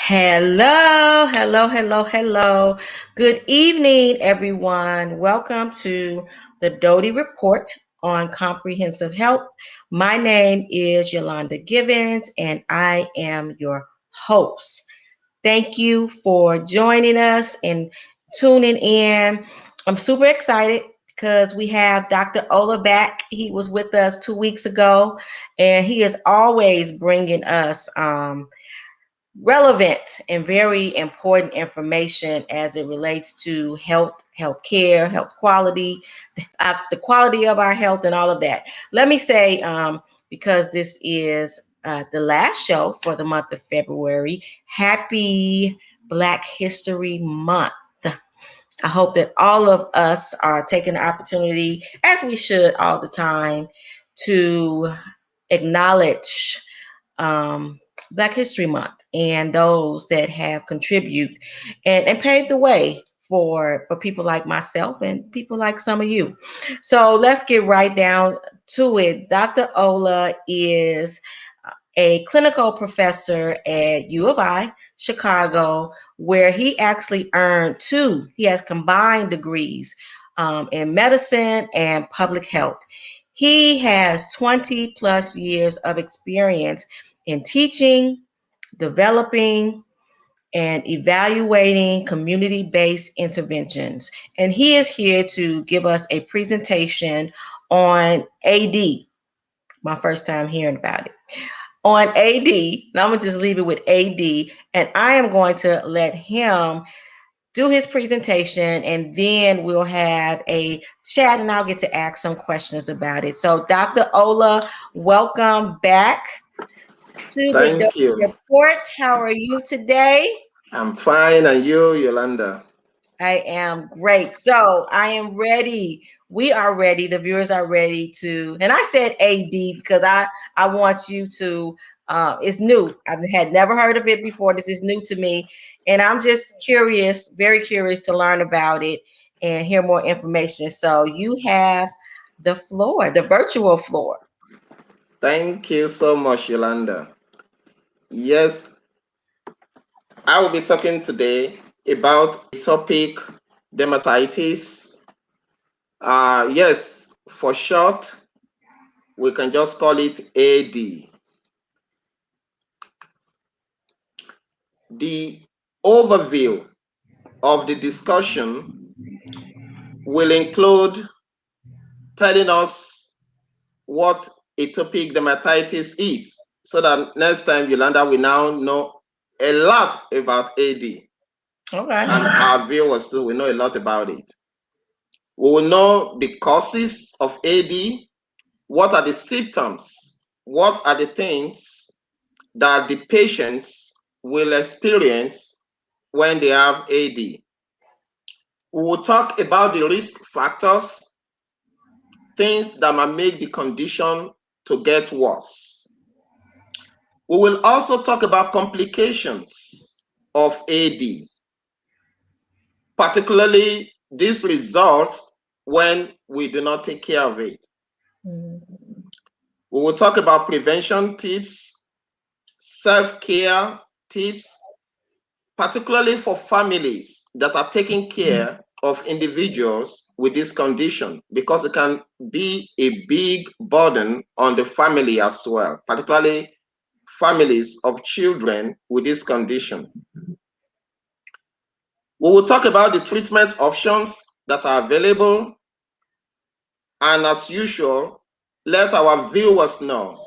Hello, hello, hello, hello. Good evening, everyone. Welcome to the Doty Report on Comprehensive Health. My name is Yolanda Givens, and I am your host. Thank you for joining us and tuning in. I'm super excited because we have Dr. Ola back. He was with us 2 weeks ago, and he is always bringing us relevant and very important information as it relates to health care, health quality, the quality of our health, and all of that. Let me say, because this is the last show for the month of February, happy Black History Month. I hope that all of us are taking the opportunity, as we should all the time, to acknowledge Black History Month and those that have contributed and paved the way for people like myself and people like some of you. So let's get right down to it. Dr. Ola is a clinical professor at U of I, Chicago, where he actually earned two. He has combined degrees in medicine and public health. He has 20 plus years of experience in teaching, developing, and evaluating community-based interventions. And he is here to give us a presentation on AD, my first time hearing about it. On AD, and I'm gonna just leave it with AD, and I am going to let him do his presentation, and then we'll have a chat and I'll get to ask some questions about it. So Dr. Ola, welcome back to the Thank you. report. How are you today? I'm fine. And you, Yolanda? I am great. So I am ready. We are ready. The viewers are ready to, and I said AD because I want you to. It's new. I had never heard of it before. This is new to me, and I'm just curious, very curious to learn about it and hear more information. So you have the floor, the virtual floor. Thank you so much, Yolanda. Yes, I will be talking today about the topic dermatitis. Yes, for short, we can just call it AD. The overview of the discussion will include telling us what atopic dermatitis is, so that next time Yolanda will now know a lot about AD. Okay. And our viewers too will know a lot about it. We will know the causes of AD, what are the symptoms, what are the things that the patients will experience when they have AD. We will talk about the risk factors, things that might make the condition to get worse. We will also talk about complications of AD, particularly these results when we do not take care of it. Mhm. We will talk about prevention tips, self-care tips, particularly for families that are taking care of individuals with this condition, because it can be a big burden on the family as well, particularly families of children with this condition. We will talk about the treatment options that are available, and as usual, let our viewers know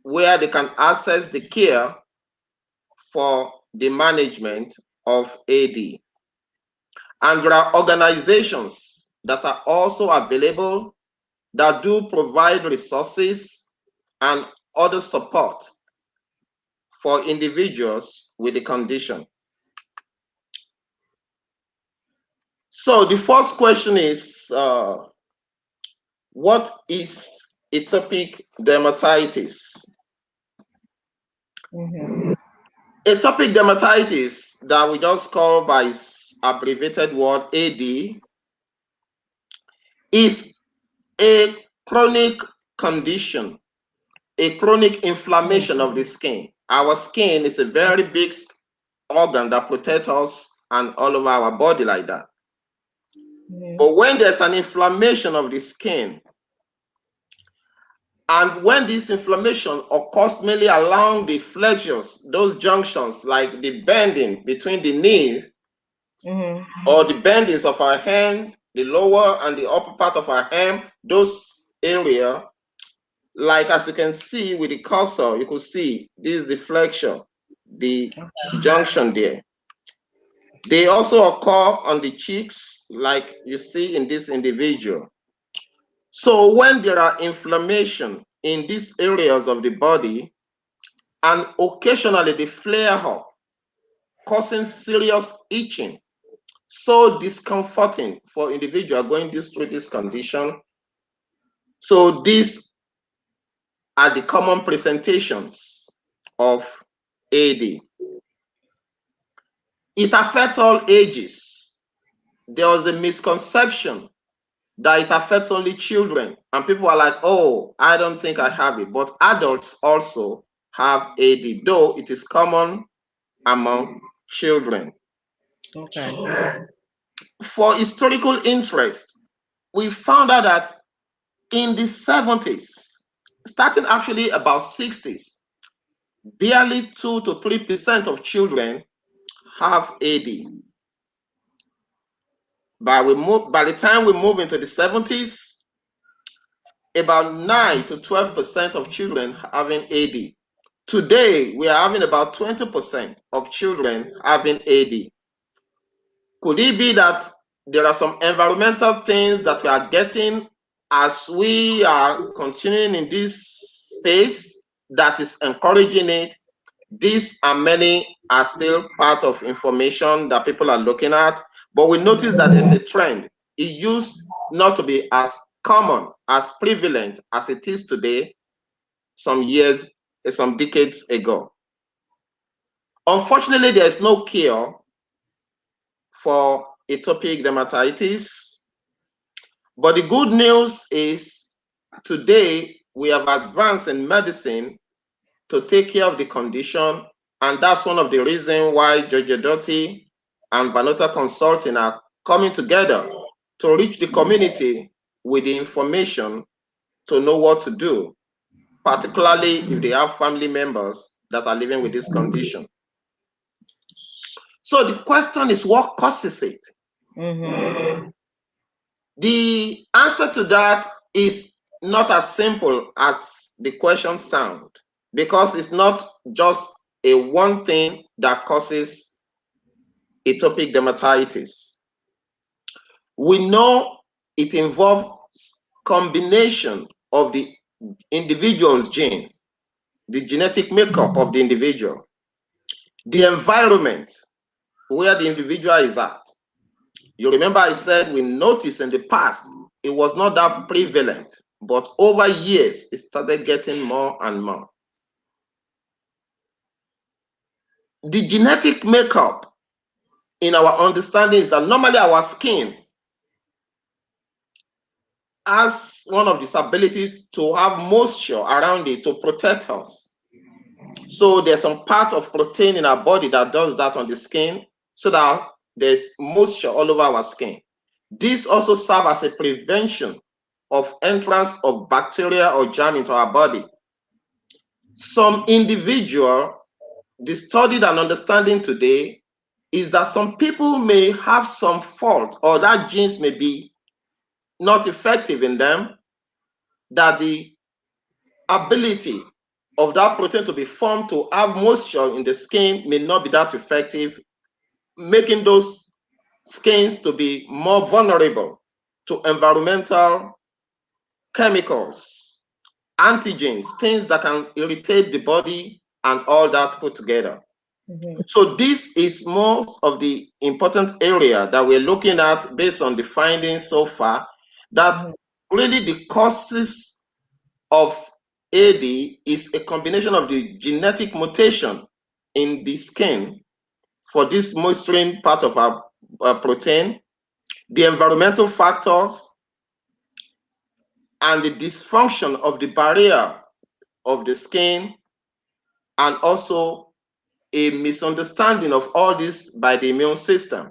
where they can access the care for the management of AD. And there are organizations that are also available that do provide resources and other support for individuals with the condition. So the first question is, what is atopic dermatitis? Mhm. Atopic dermatitis, that we just call by its abbreviated word AD, is a chronic condition, a chronic inflammation of the skin. Our skin is a very big organ that protects us and all over our body like that. Mm-hmm. But when there's an inflammation of the skin, and when this inflammation occurs mainly along the flexures, those junctions, like the bending between the knees, Mm-hmm. or the bendings of our hand, the lower and the upper part of our hand, those area, like as you can see with the cursor, you could see this is the flexure, the junction there. They also occur on the cheeks, like you see in this individual. So when there are inflammation in these areas of the body, and occasionally they flare up, causing serious itching, so discomforting for individual going through this condition. So these are the common presentations of AD. It affects all ages. There was a misconception that it affects only children, and people are like, oh, I don't think I have it. But adults also have AD, though it is common among children. Okay. For historical interest, we found out that in the 70s, starting actually about 60s, barely 2 to 3% of children have AD. By the time we move into the 70s, about 9 to 12% of children having AD. Today, we are having about 20% of children having AD. Could it be that there are some environmental things that we are getting as we are continuing in this space that is encouraging it? These and many are still part of information that people are looking at, but we notice that there's a trend. It used not to be as common, as prevalent as it is today, some decades ago. Unfortunately, there is no cure for atopic dermatitis, but the good news is today we have advanced in medicine to take care of the condition, and that's one of the reasons why Doty and Vanota Consulting are coming together to reach the community with the information to know what to do, particularly if they have family members that are living with this condition. So the question is, what causes it? Mm-hmm. The answer to that is not as simple as the question sounds, because it's not just a one thing that causes atopic dermatitis. We know it involves combination of the individual's gene, the genetic makeup of the individual, the environment where the individual is at. You remember I said we noticed in the past it was not that prevalent, but over years it started getting more and more. The genetic makeup, in our understanding, is that normally our skin has one of this ability to have moisture around it to protect us. So there's some part of protein in our body that does that on the skin, so that there's moisture all over our skin. This also serves as a prevention of entrance of bacteria or germ into our body. Some individual, the studied and understanding today is that some people may have some fault, or that genes may be not effective in them, that the ability of that protein to be formed to have moisture in the skin may not be that effective, making those skins to be more vulnerable to environmental chemicals, antigens, things that can irritate the body and all that put together. Mm-hmm. So this is most of the important area that we're looking at based on the findings so far, that really the causes of AD is a combination of the genetic mutation in the skin for this moisturizing part of our protein, the environmental factors, and the dysfunction of the barrier of the skin, and also a misunderstanding of all this by the immune system,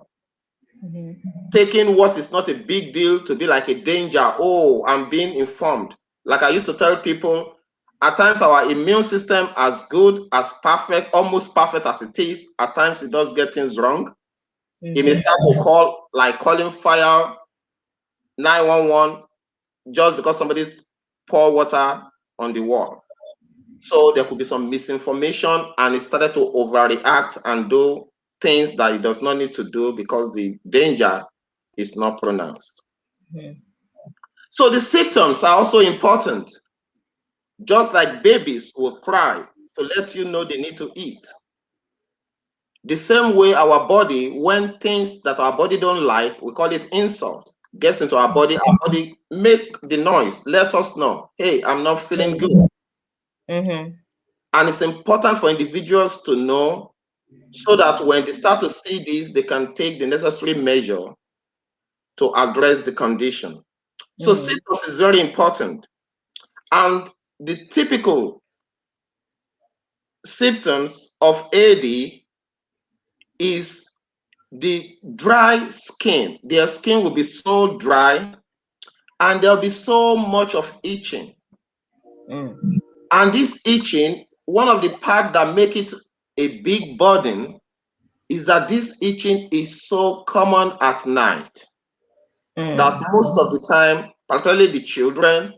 taking what is not a big deal to be like a danger. Oh, I'm being informed. Like I used to tell people, at times our immune system, as good, as perfect, almost perfect as it is, at times it does get things wrong. It may start to call, like calling fire 911 just because somebody pour water on the wall. So there could be some misinformation, and it started to overreact and do things that it does not need to do because the danger is not pronounced. So the symptoms are also important. Just like babies will cry to let you know they need to eat. The same way our body, when things that our body don't like, we call it insult, gets into our body make the noise, let us know, hey, I'm not feeling good. And it's important for individuals to know so that when they start to see this, they can take the necessary measure to address the condition. So symptoms is very important. And the typical symptoms of AD is the dry skin. Their skin will be so dry and there'll be so much of itching. And this itching, one of the parts that make it a big burden is that this itching is so common at night that most of the time, particularly the children,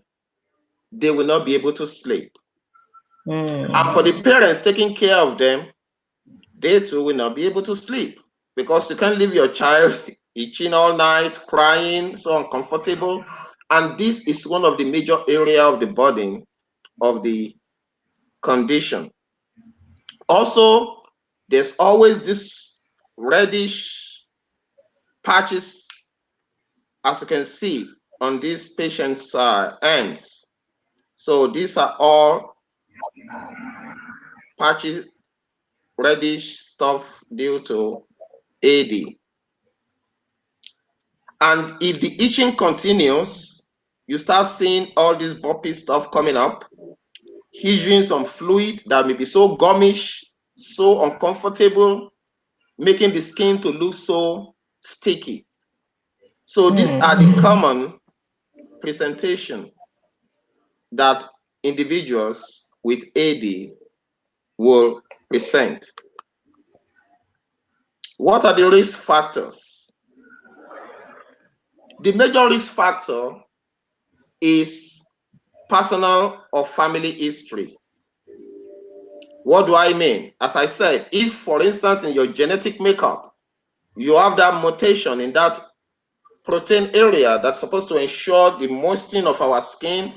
they will not be able to sleep. And for the parents taking care of them, they too will not be able to sleep because you can't leave your child itching all night, crying, so uncomfortable. And this is one of the major areas of the burden of the condition. Also, there's always this reddish patches, as you can see on this patient's ends. So these are all patchy, reddish stuff due to AD. And if the itching continues, you start seeing all this bumpy stuff coming up, issuing some fluid that may be so gummish, so uncomfortable, making the skin to look so sticky. So these are the common presentation that individuals with AD will present. What are the risk factors? The major risk factor is personal or family history. What do I mean? As I said, if, for instance, in your genetic makeup, you have that mutation in that protein area that's supposed to ensure the moistening of our skin,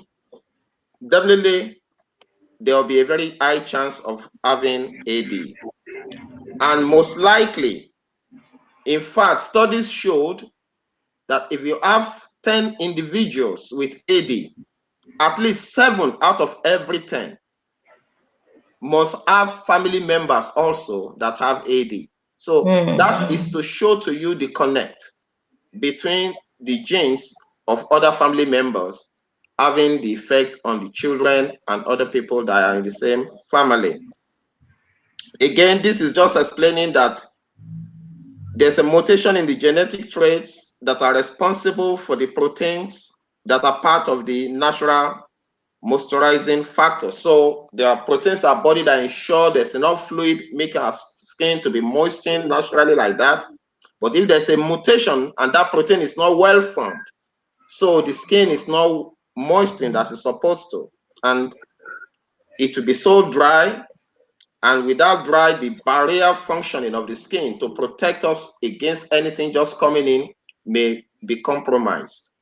definitely there will be a very high chance of having AD. And most likely, in fact, studies showed that if you have 10 individuals with AD, at least 7 out of every 10 must have family members also that have AD. So that is to show to you the connect between the genes of other family members having the effect on the children and other people that are in the same family. Again, this is just explaining that there's a mutation in the genetic traits that are responsible for the proteins that are part of the natural moisturizing factor. So there are proteins in our body that ensure there's enough fluid, make our skin to be moistened naturally like that. But if there's a mutation and that protein is not well formed, so the skin is not moistened as it's supposed to, and it will be so dry, and without dry, the barrier functioning of the skin to protect us against anything just coming in may be compromised.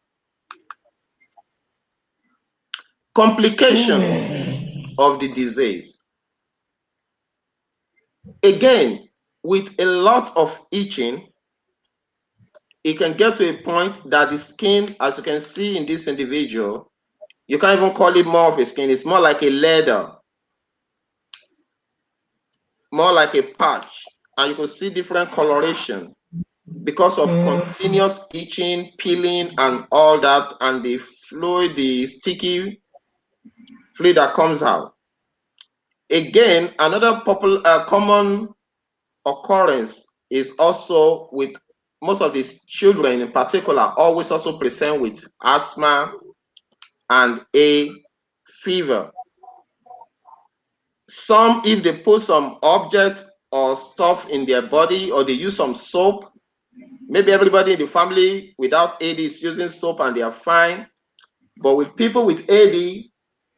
Complication of the disease. Again, with a lot of itching, it can get to a point that the skin, as you can see in this individual, you can't even call it more of a skin, it's more like a leather, more like a patch, and you can see different coloration because of continuous itching, peeling, and all that, and the fluid, the sticky fluid that comes out. Again, another common occurrence is also with most of these children in particular, always also present with asthma and a fever. Some, if they put some objects or stuff in their body, or they use some soap, maybe everybody in the family without AD is using soap and they are fine. But with people with AD,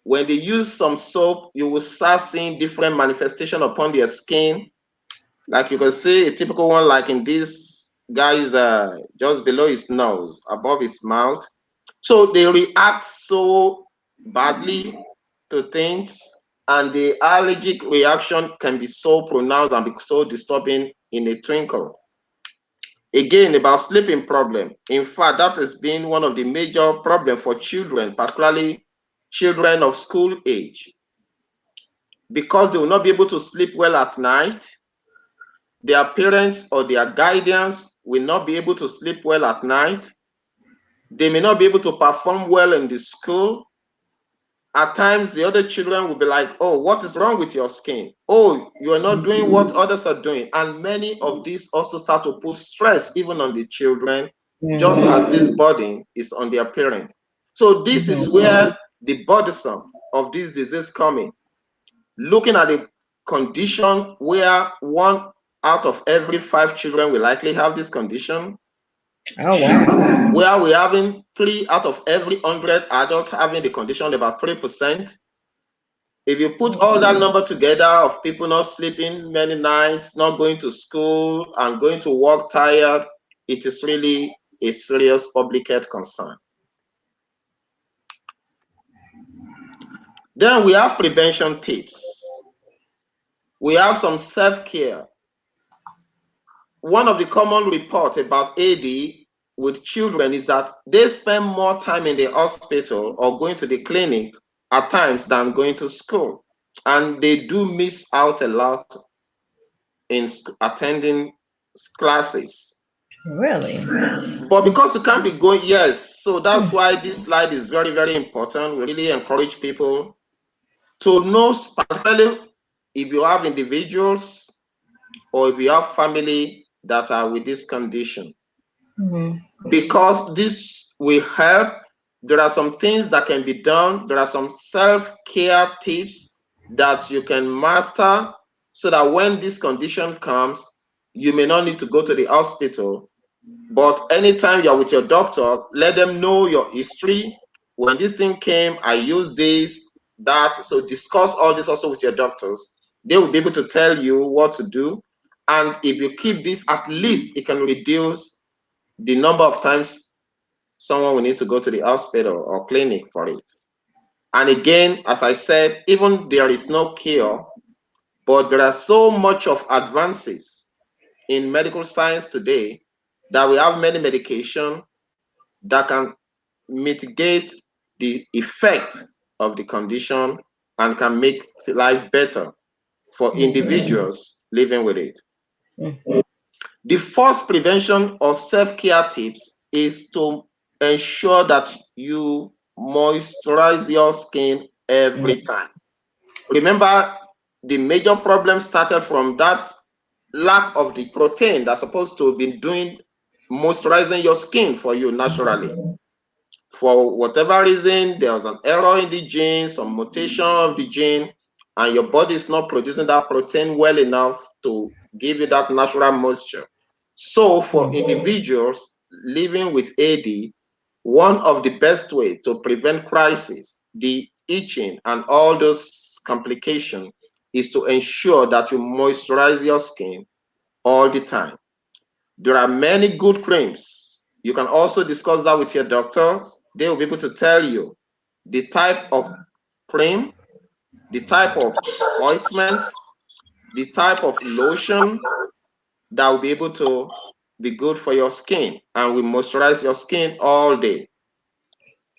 when they use some soap, you will start seeing different manifestation upon their skin. Like you can see a typical one, like in this guy's just below his nose, above his mouth. So they react so badly to things, and the allergic reaction can be so pronounced and be so disturbing in a twinkle. Again, about sleeping problem. In fact, that has been one of the major problems for children, particularly children of school age, because they will not be able to sleep well at night. Their parents or their guardians will not be able to sleep well at night. They may not be able to perform well in the school. At times, the other children will be like, oh, what is wrong with your skin? Oh, you are not doing what others are doing. And many of these also start to put stress even on the children, just as this burden is on their parent. So this is where the burdensome of this disease coming. Looking at the condition where 1 out of every 5 children will likely have this condition. Oh, wow. Where we're having 3 out of every 100 adults having the condition, about 3%. If you put all that number together of people not sleeping many nights, not going to school, and going to work tired, it is really a serious public health concern. Then we have prevention tips. We have some self-care. One of the common reports about AD with children is that they spend more time in the hospital or going to the clinic at times than going to school. And they do miss out a lot in attending classes. Really? But because you can't be going, yes, so that's why this slide is very, very important. We really encourage people to know, particularly if you have individuals or if you have family that are with this condition. Because this will help. There are some things that can be done. There are some self-care tips that you can master so that when this condition comes, you may not need to go to the hospital. But anytime you're with your doctor, let them know your history. When this thing came, I used this, that. So discuss all this also with your doctors. They will be able to tell you what to do. And if you keep this, at least it can reduce the number of times someone will need to go to the hospital or clinic for it. And again, as I said, even there is no cure, but there are so much of advances in medical science today that we have many medication that can mitigate the effect of the condition and can make life better for individuals living with it. The first prevention or self-care tips is to ensure that you moisturize your skin every time. Remember, the major problem started from that lack of the protein that's supposed to be doing moisturizing your skin for you naturally. For whatever reason, there was an error in the gene, some mutation of the gene, and your body is not producing that protein well enough to give you that natural moisture. So for individuals living with AD, one of the best ways to prevent crisis, the itching and all those complications, is to ensure that you moisturize your skin all the time. There are many good creams. You can also discuss that with your doctors. They will be able to tell you the type of cream, the type of ointment, the type of lotion that will be able to be good for your skin and will moisturize your skin all day.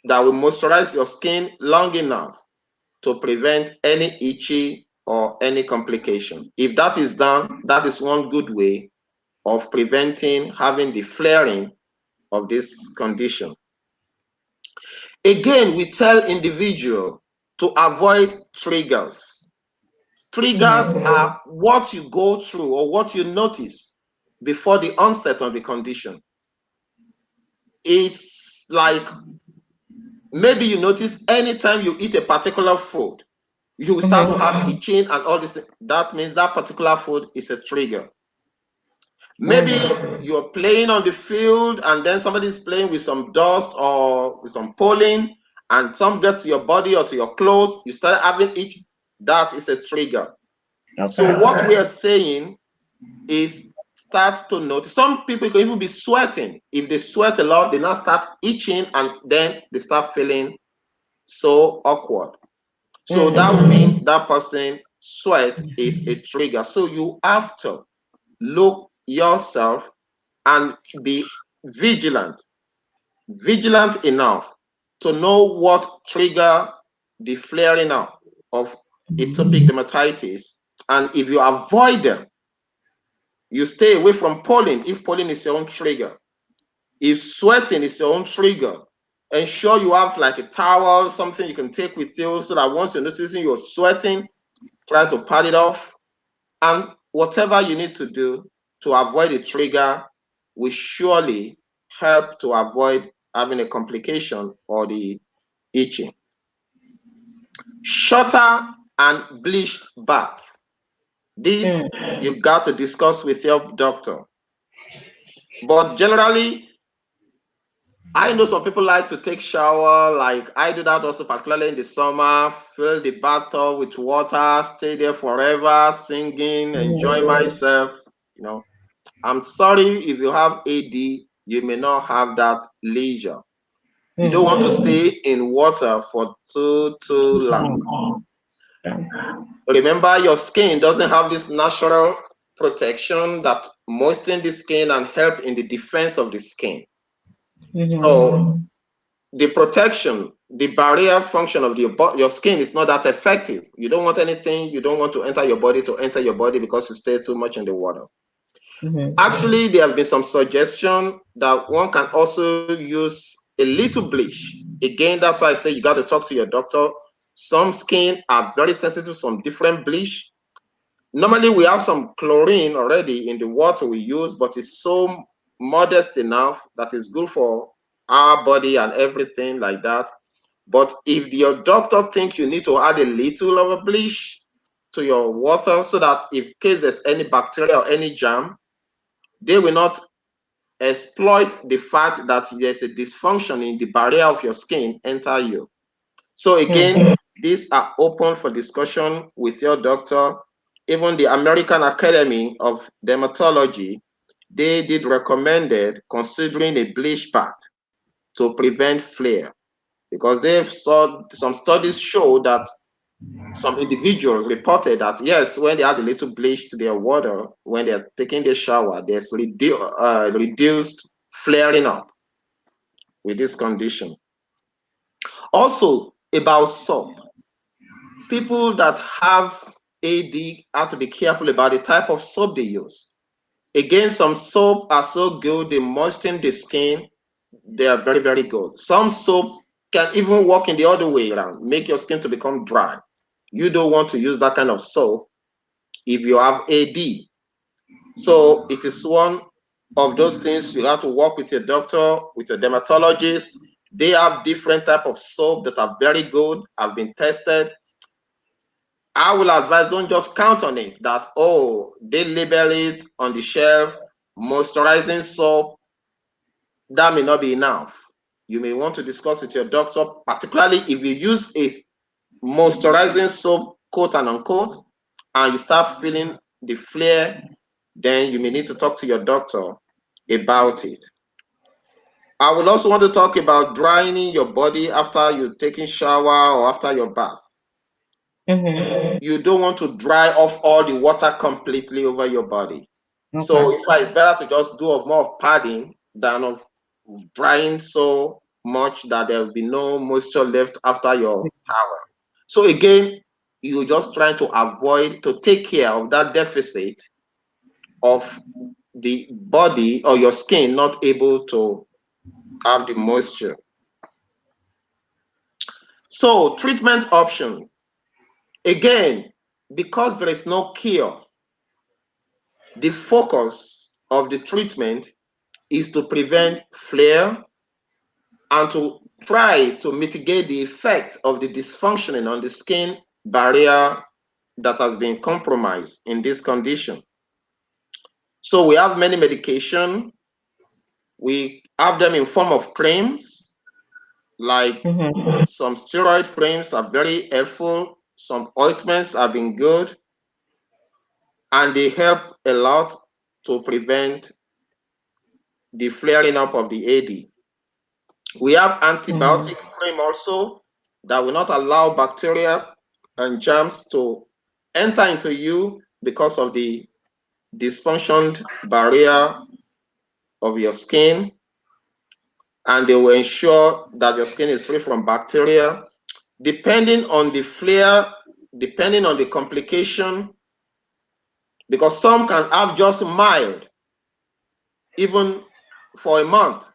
That will moisturize your skin long enough to prevent any itchy or any complication. If that is done, that is one good way of preventing having the flaring of this condition. Again, we tell individuals to avoid triggers, Triggers are what you go through or what you notice before the onset of the condition. It's like maybe you notice anytime you eat a particular food, you will start to have itching and all this. That means that particular food is a trigger. Maybe you're playing on the field and then somebody's playing with some dust or with some pollen and some gets to your body or to your clothes, you start having itch. That is a trigger. So what we are saying is start to notice. Some people can even be sweating. If they sweat a lot, they now start itching and then they start feeling so awkward. So that would mean that person sweat is a trigger. So you have to look yourself and be vigilant enough to know what trigger the flaring up of atopic dermatitis. And if you avoid them, you stay away from pollen if pollen is your own trigger. If sweating is your own trigger, ensure you have like a towel, something you can take with you so that once you're noticing you're sweating, try to pat it off. And whatever you need to do to avoid a trigger will surely help to avoid having a complication or the itching. Shorter and bleached bath. This you got to discuss with your doctor. But generally, I know some people like to take shower, like I do that also, particularly in the summer, fill the bathtub with water, stay there forever, singing, enjoy myself. You know, I'm sorry if you have AD, you may not have that leisure. You don't want to stay in water for too long. Remember, your skin doesn't have this natural protection that moisten the skin and help in the defense of the skin. So the protection, the barrier function of your skin is not that effective. You don't want anything, you don't want to enter your body because you stay too much in the water. Actually, there have been some suggestion that one can also use a little bleach. Again, that's why I say you got to talk to your doctor. Some skin are very sensitive to some different bleach. Normally, we have some chlorine already in the water we use, but it's so modest enough that it's good for our body and everything like that. But if your doctor thinks you need to add a little of a bleach to your water so that if case there's any bacteria or any germ, they will not exploit the fact that there's a dysfunction in the barrier of your skin enter you. So again, these are open for discussion with your doctor. Even the American Academy of Dermatology, they did recommended considering a bleach bath to prevent flare because they've saw some studies show that some individuals reported that yes, when they add a little bleach to their water, when they're taking their shower, there's reduced flaring up with this condition. Also, about soap. People that have AD have to be careful about the type of soap they use. Again, some soap are so good, they moisten the skin. They are very, very good. Some soap can even work in the other way around, make your skin to become dry. You don't want to use that kind of soap if you have AD. So it is one of those things you have to work with your doctor, with your dermatologist. They have different type of soap that are very good, have been tested. I will advise, don't just count on it that, oh, they label it on the shelf, moisturizing soap. That may not be enough. You may want to discuss with your doctor, particularly if you use a moisturizing soap, quote and unquote, and you start feeling the flare, then you may need to talk to your doctor about it. I would also want to talk about drying your body after you're taking shower or after your bath. You don't want to dry off all the water completely over your body. So in fact, it's better to just do of more of padding than of drying so much that there will be no moisture left after your towel. So again, you're just trying to avoid to take care of that deficit of the body or your skin not able to have the moisture. So treatment option. Again, because there is no cure, the focus of the treatment is to prevent flare and to try to mitigate the effect of the dysfunctioning on the skin barrier that has been compromised in this condition. So we have many medication. We have them in form of creams, like some steroid creams are very helpful. Some ointments have been good, and they help a lot to prevent the flaring up of the AD. We have antibiotic cream also that will not allow bacteria and germs to enter into you because of the dysfunctioned barrier of your skin, and they will ensure that your skin is free from bacteria. Depending on the flare, depending on the complication, because some can have just mild, even for a month.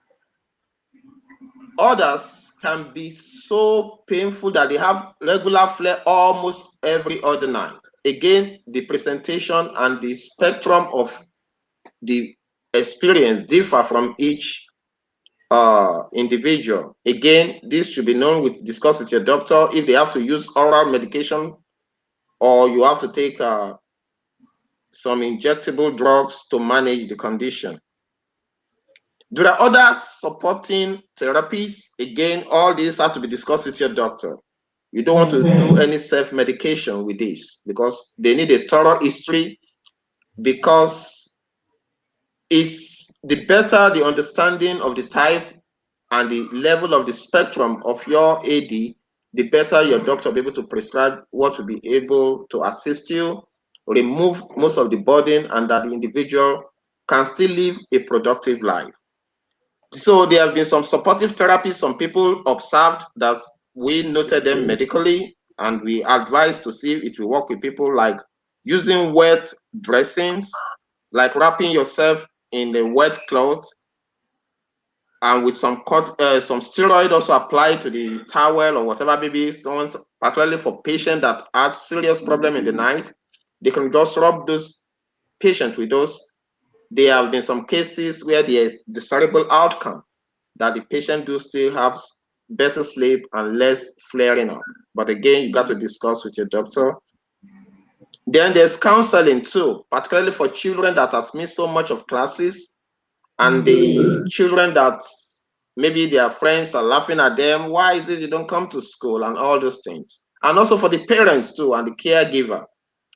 Others can be so painful that they have regular flare almost every other night. Again, the presentation and the spectrum of the experience differ from each individual. Again, this should be known discuss with your doctor if they have to use oral medication or you have to take some injectable drugs to manage the condition. There are other supporting therapies. Again, all these have to be discussed with your doctor. You don't want to do any self-medication with this because they need a thorough history, because it's the better the understanding of the type and the level of the spectrum of your AD, the better your doctor will be able to prescribe what will be able to assist you, remove most of the burden, and that the individual can still live a productive life. So there have been some supportive therapies some people observed that we noted them medically, and we advised to see if it will work with people, like using wet dressings, like wrapping yourself in a wet cloth and with some steroid also applied to the towel or whatever, maybe someone's, particularly for patients that had serious problem in the night, they can just rub those patients with those. There have been some cases where there is desirable outcome, that the patient do still have better sleep and less flaring up. But again, you got to discuss with your doctor. Then there's counseling too, particularly for children that has missed so much of classes, and the children that maybe their friends are laughing at them. Why is it you don't come to school and all those things? And also for the parents too and the caregiver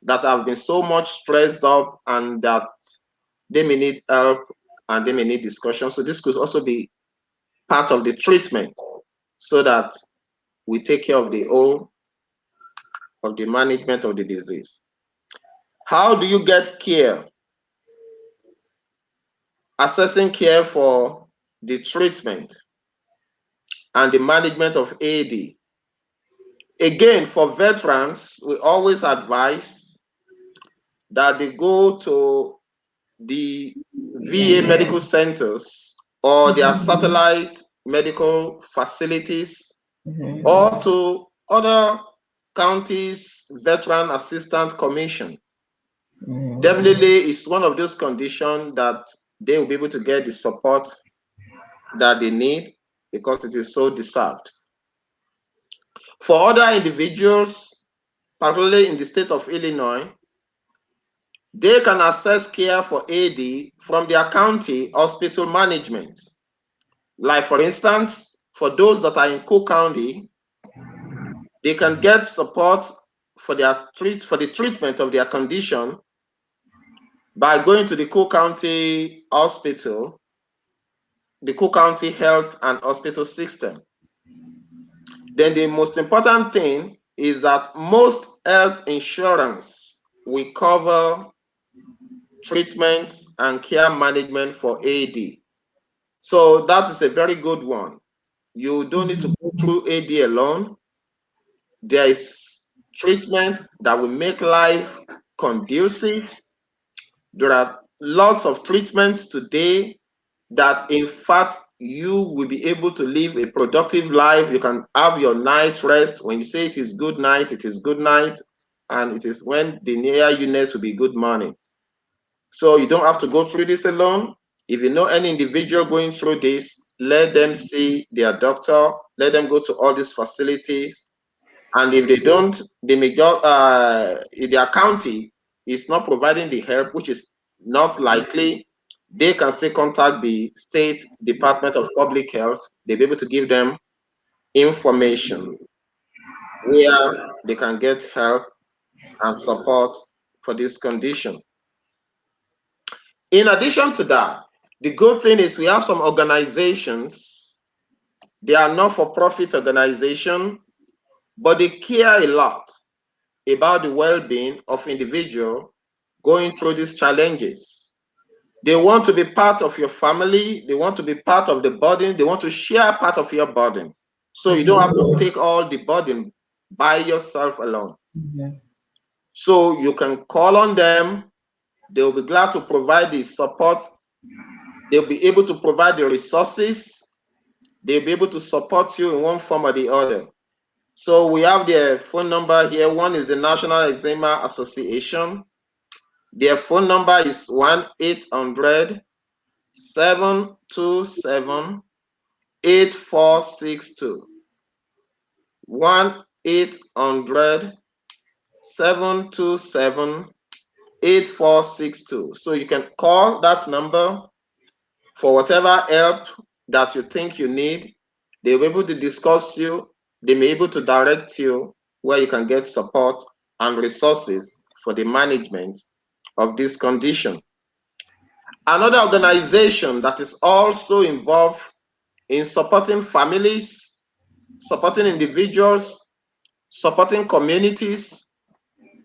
that have been so much stressed up and that they may need help and they may need discussion. So this could also be part of the treatment so that we take care of the whole of the management of the disease. How do you get care? Assessing care for the treatment and the management of AD. Again, for veterans, we always advise that they go to the VA medical centers or their satellite medical facilities, or to other counties veteran assistance commission. Definitely is one of those conditions that they will be able to get the support that they need because it is so deserved. For other individuals, particularly in the state of Illinois, they can access care for AD from their county hospital management. Like for instance, for those that are in Cook County, they can get support for the treatment of their condition by going to the Cook County Hospital, the Cook County Health and Hospital System. Then the most important thing is that most health insurance will cover treatments and care management for AD. So that is a very good one. You don't need to go through AD alone. There is treatment that will make life conducive. There are lots of treatments today that in fact you will be able to live a productive life. You can have your night rest. When you say it is good night, it is good night. and it is when the near units will be good morning. So you don't have to go through this alone. If you know any individual going through this, let them see their doctor, let them go to all these facilities. And if they don't, the major if their county is not providing the help, which is not likely, they can still contact the State Department of Public Health. They'll be able to give them information where they can get help and support for this condition. In addition to that, the good thing is we have some organizations. They are not for profit organization, but they care a lot about the well-being of individual going through these challenges. They want to be part of your family. They want to be part of the burden. They want to share part of your burden. So you don't have to take all the burden by yourself alone. So you can call on them. They'll be glad to provide the support. They'll be able to provide the resources. They'll be able to support you in one form or the other. So we have their phone number here. One is the National Eczema Association. Their phone number is 1-800-727-8462. 1-800-727-8462. So you can call that number for whatever help that you think you need. They'll be able to discuss you. They may be able to direct you where you can get support and resources for the management of this condition. Another organization that is also involved in supporting families, supporting individuals, supporting communities,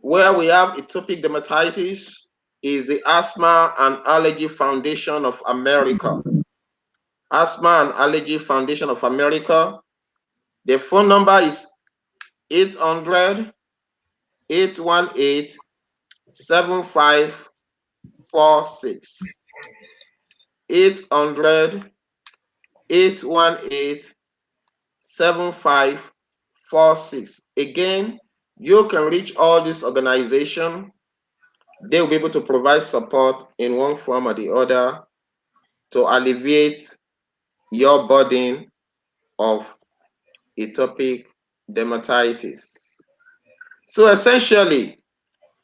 where we have atopic dermatitis, is the Asthma and Allergy Foundation of America. Asthma and Allergy Foundation of America. The phone number is 800-818-7546. 800-818-7546. Again, you can reach all these organizations. They will be able to provide support in one form or the other to alleviate your burden of atopic dermatitis. So essentially,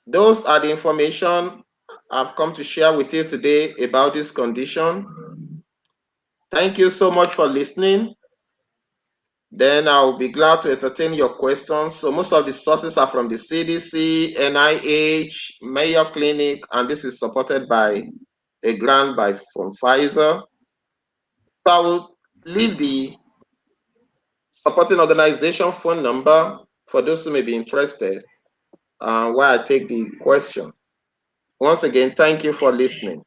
those are the information I've come to share with you today about this condition. Thank you so much for listening. Then I'll be glad to entertain your questions. So most of the sources are from the CDC, NIH, Mayo Clinic, and this is supported by a grant from Pfizer. So I will leave the supporting organization phone number for those who may be interested while I take the question. Once again, thank you for listening.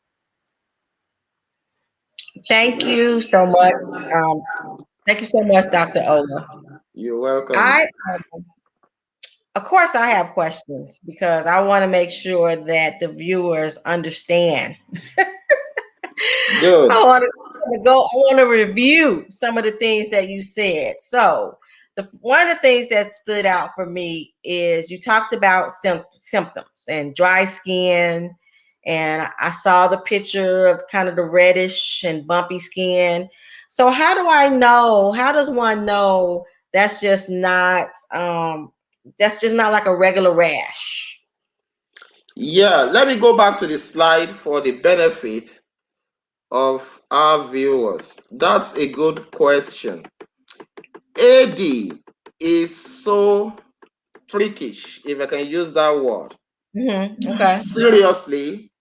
Thank you so much. Thank you so much, Dr. Ola. You're welcome. Of course, I have questions because I want to make sure that the viewers understand. Good. I want to review some of the things that you said. So, one of the things that stood out for me is you talked about symptoms and dry skin, and I saw the picture of kind of the reddish and bumpy skin. So, how do I know? How does one know that's just not like a regular rash? Yeah, let me go back to the slide for the benefit of our viewers. That's a good question. AD is so trickish, if I can use that word. Okay. Seriously,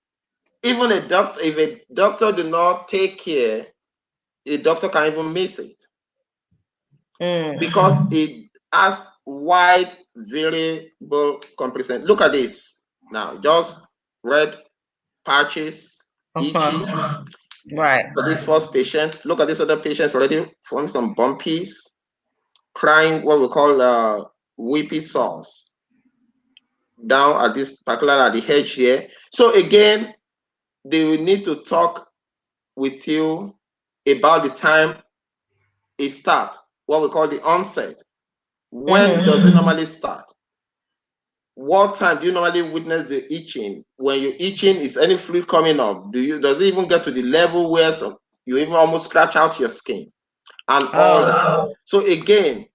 even if a doctor do not take care, a doctor can even miss it because it has wide variable compression. Look at this now, just red patches, itchy. Right. For this first patient, look at this other patient's already formed some bumpies, crying what we call weepy sores down at this particular at the edge here. So again, they will need to talk with you about the time it starts, what we call the onset. When does it normally start? what time do you normally witness the itching? When you're itching, is any fluid coming up? Does it even get to the level where you even almost scratch out your skin and all that? So again,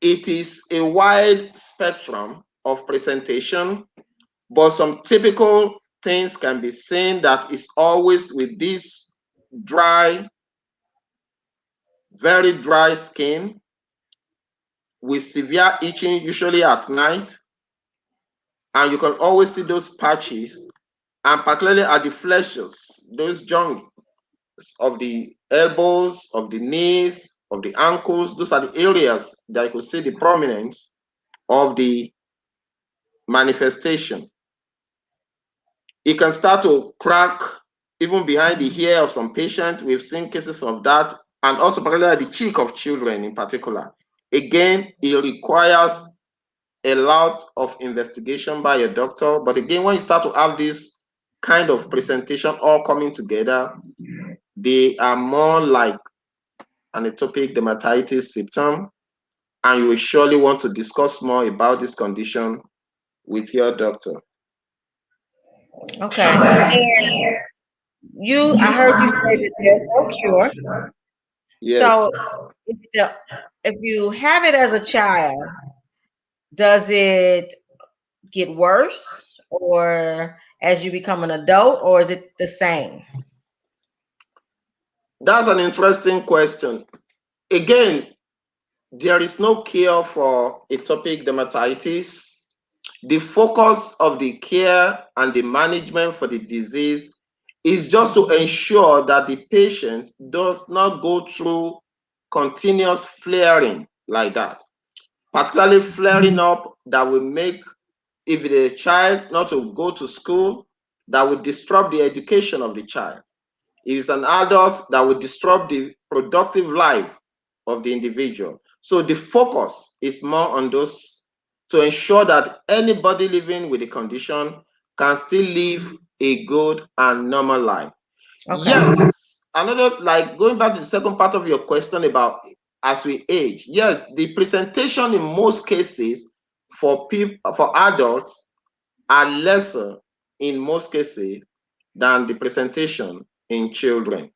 it is a wide spectrum of presentation, but some typical things can be seen that is always with this dry, very dry skin with severe itching, usually at night. And you can always see those patches, and particularly at the fleshes, those joints of the elbows, of the knees, of the ankles. Those are the areas that you could see the prominence of the manifestation. It can start to crack even behind the ear of some patients. We've seen cases of that, and also particularly the cheek of children in particular. Again, it requires a lot of investigation by a doctor. But again, when you start to have this kind of presentation all coming together, they are more like an atopic dermatitis symptom, and you will surely want to discuss more about this condition with your doctor. Okay. And I heard you say that there's no cure. Yes, So if you have it as a child, does it get worse or as you become an adult, or is it the same? that's an interesting question. Again, there is no cure for atopic dermatitis. The focus of the care and the management for the disease is just to ensure that the patient does not go through continuous flaring like that, particularly flaring up that will make, if it is a child, not to go to school, that will disrupt the education of the child. If it's an adult, that will disrupt the productive life of the individual. So the focus is more on those to ensure that anybody living with the condition can still live a good and normal life. Okay. Yes, another, like going back to the second part of your question about as we age, yes, the presentation in most cases for people, for adults, are lesser in most cases than the presentation in children.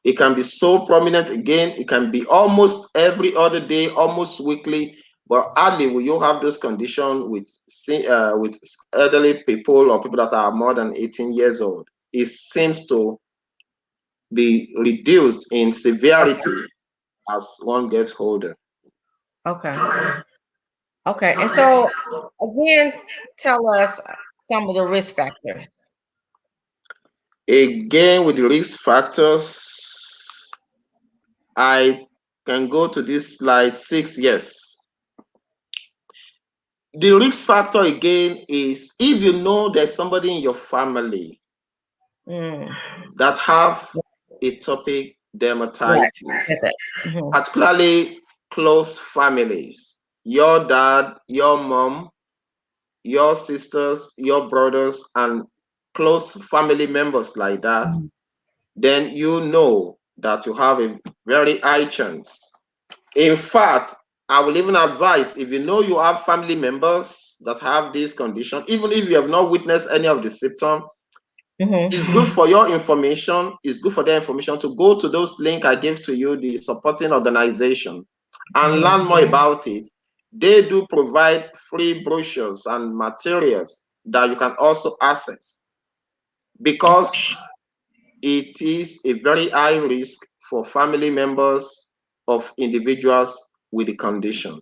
It can be so prominent again, it can be almost every other day, almost weekly, but hardly will you have those conditions with elderly people or people that are more than 18 years old. It seems to be reduced in severity as one gets older. Okay. Okay. And so again, tell us some of the risk factors. Again, with the risk factors, I can go to this slide 6. Yes. The risk factor again is if you know there's somebody in your family Mm, that have atopic right. dermatitis, Get that. Hmm. particularly close families, your dad, your mom, your sisters, your brothers, and close family members like that, then you know that you have a very high chance. In fact, I will even advise if you know you have family members that have this condition, even if you have not witnessed any of the symptoms, it's Hmm. good for your information, it's good for their information to go to those links I gave to you, the supporting organization, and Hmm. learn more about it. They do provide free brochures and materials that you can also access Okay. because it is a very high risk for family members of individuals with the condition.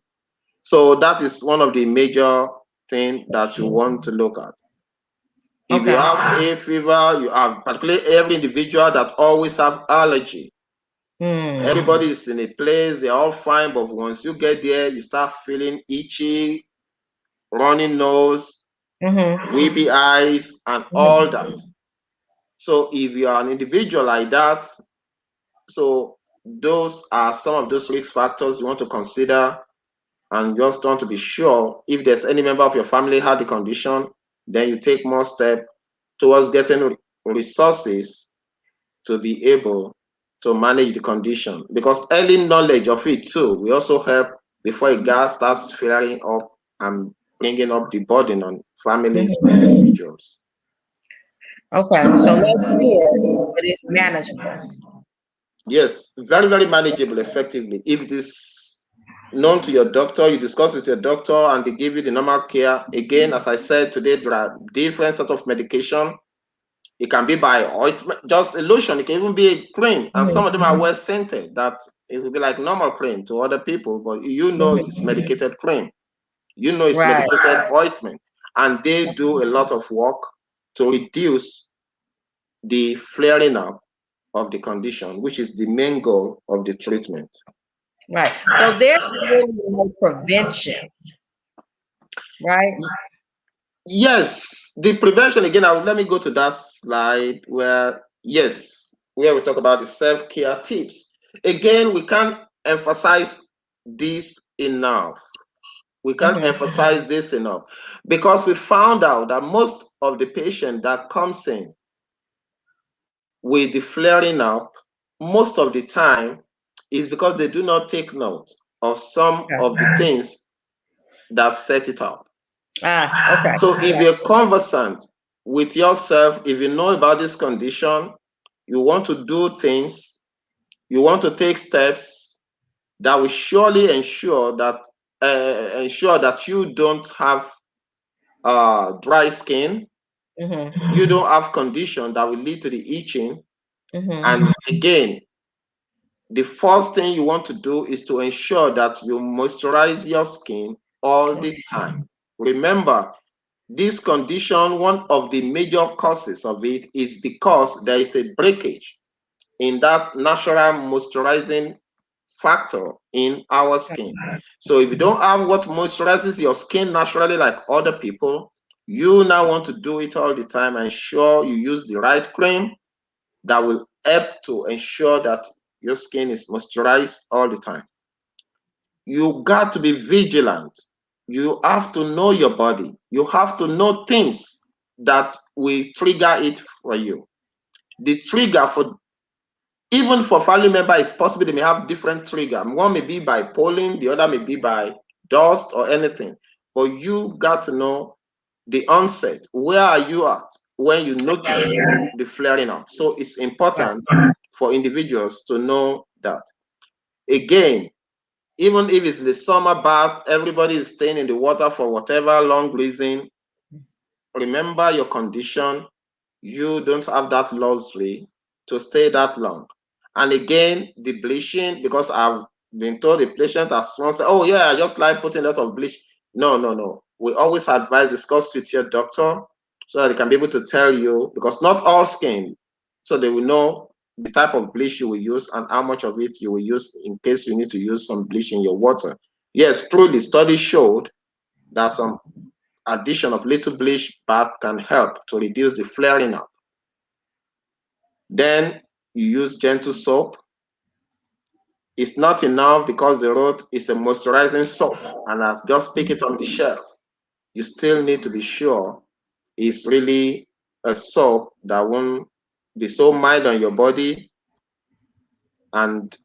So that is one of the major things that you want to look at. If you Okay. have hay fever, you have particularly every individual that always have allergy. Mm. Everybody is in a place, they're all fine, but once you get there, you start feeling itchy, running nose, Hmm. weepy eyes, and all Hmm. that. So if you are an individual like that, so those are some of those risk factors you want to consider, and just want to be sure if there's any member of your family had the condition, then you take more steps towards getting resources to be able to manage the condition. Because early knowledge of it too will also help before a gas starts flaring up and bringing up the burden on families and Mhm. individuals. Okay, so less care, but it's manageable. Yes, very, very manageable effectively. If it is known to your doctor, you discuss with your doctor and they give you the normal care. Again, as I said today, there are different set of medication. It can be by ointment, just a lotion. It can even be a cream. And some of them are Mhm. well scented that it will be like normal cream to other people, but you know it is Mhm. medicated cream. You know it's Right. medicated ointment. And they do a lot of work to reduce the flaring up of the condition, which is the main goal of the treatment. Right. So there's really no prevention, right? Yes, the prevention again. Let me go to that slide where yes, where we talk about the self-care tips. Again, we can't emphasize this enough. We can't Mhm. emphasize this enough because we found out that most of the patient that comes in with the flaring up, most of the time is because they do not take note of some of the Okay. things that set it up. Ah, okay. So if you're conversant with yourself, if you know about this condition, you want to do things, you want to take steps that will surely ensure that you don't have dry skin, Mhm. you don't have condition that will lead to the itching. Mhm. And again, the first thing you want to do is to ensure that you moisturize your skin all the time. Remember, this condition, one of the major causes of it is because there is a breakage in that natural moisturizing factor in our skin. So if you don't have what moisturizes your skin naturally like other people, you now want to do it all the time and ensure you use the right cream that will help to ensure that your skin is moisturized all the time. You got to be vigilant. You have to know your body. You have to know things that will trigger it for you. The trigger for even for family member is possible they may have different trigger. One may be by pollen, the other may be by dust or anything. But you got to know the onset. Where are you at when you notice the flaring up? So it's Right. important for individuals to know that. Again, even if it's the summer bath, everybody is staying in the water for whatever long reason. Remember your condition. You don't have that luxury to stay that long. And again, the bleaching, because I've been told the patient has once said, oh yeah, I just like putting a lot of bleach. No, no, no. We always advise discuss with your doctor so that they can be able to tell you, because not all skin, so they will know the type of bleach you will use and how much of it you will use in case you need to use some bleach in your water. Yes, truly, studies showed that some addition of little bleach bath can help to reduce the flaring up. Then you use gentle soap. It's not enough because the road is a moisturizing soap and as just pick it on the shelf. You still need to be sure it's really a soap that won't be so mild on your body, and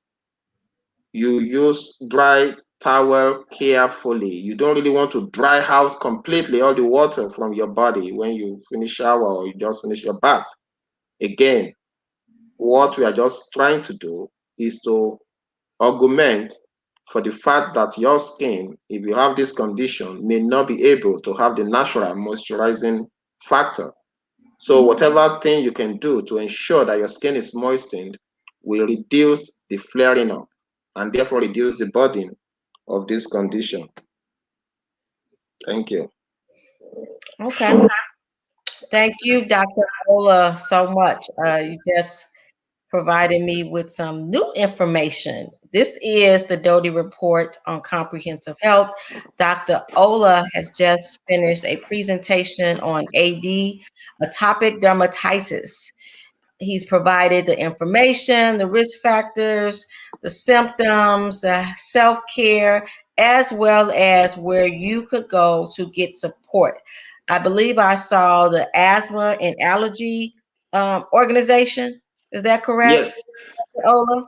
you use dry towel carefully. You don't really want to dry out completely all the water from your body when you finish shower or you just finish your bath. Again, what we are just trying to do is to augment for the fact that your skin, if you have this condition, may not be able to have the natural moisturizing factor. So whatever thing you can do to ensure that your skin is moistened will reduce the flaring up and therefore reduce the burden of this condition. Thank you. Okay. Thank you, Dr. Ola, so much. You just provided me with some new information. This is the Doty Report on Comprehensive Health. Dr. Ola has just finished a presentation on AD, atopic dermatitis. He's provided the information, the risk factors, the symptoms, the self care, as well as where you could go to get support. I believe I saw the asthma and allergy organization. Is that correct, Yes, Ola?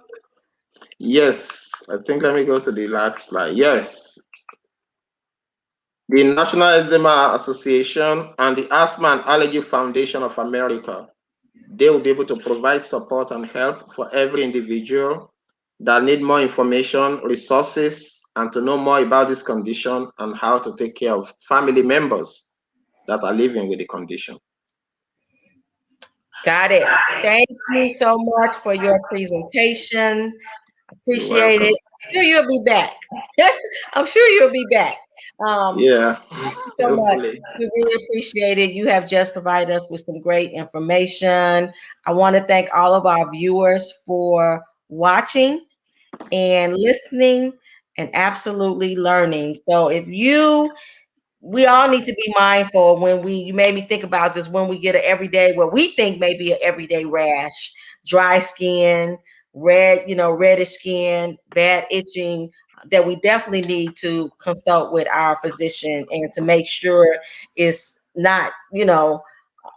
yes. I think let me go to the last slide. Yes, the National Eczema Association, and the Asthma and Allergy Foundation of America. They will be able to provide support and help for every individual that need more information, resources, and to know more about this condition and how to take care of family members that are living with the condition. Got it. Thank you so much for your presentation. You're Appreciate it. welcome. I'm sure you'll be back. I'm sure you'll be back. Yeah, Thank you so much. hopefully. We really appreciate it. You have just provided us with some great information. I want to thank all of our viewers for watching and listening and absolutely learning. So if you we all need to be mindful when you made me think about just when we get an everyday what we think may be an everyday rash, dry skin, reddish skin, bad itching, that we definitely need to consult with our physician and to make sure it's not,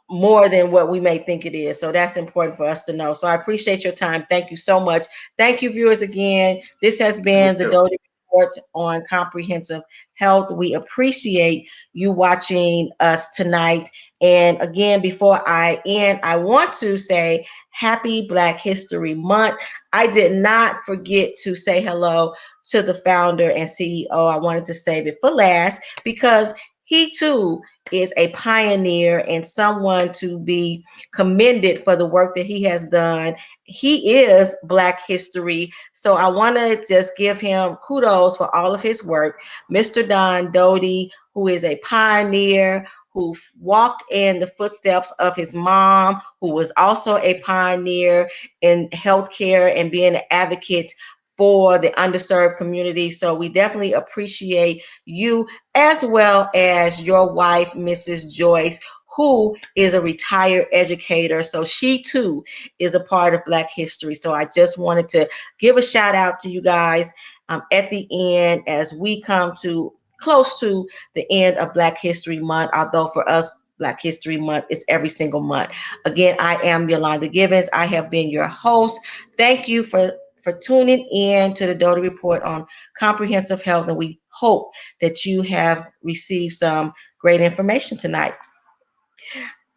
more than what we may think it is. So that's important for us to know. So I appreciate your time. Thank you so much. Thank you, viewers, again. This has Thank been the you. Doty Report on Comprehensive Health. We appreciate you watching us tonight. And again, before I end, I want to say happy Black History Month. I did not forget to say hello to the founder and CEO. I wanted to save it for last because he too is a pioneer and someone to be commended for the work that he has done. He is Black history. So I want to just give him kudos for all of his work. Mr. Don Doty, who is a pioneer, who walked in the footsteps of his mom, who was also a pioneer in healthcare and being an advocate for the underserved community. So we definitely appreciate you, as well as your wife, Mrs. Joyce, who is a retired educator. So she too is a part of Black history. So I just wanted to give a shout out to you guys at the end as we come to close to the end of Black History Month, although for us, Black History Month is every single month. Again, I am Yolanda Givens. I have been your host. Thank you for tuning in to the Doty Report on Comprehensive Health, and we hope that you have received some great information tonight.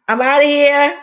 I'm out of here.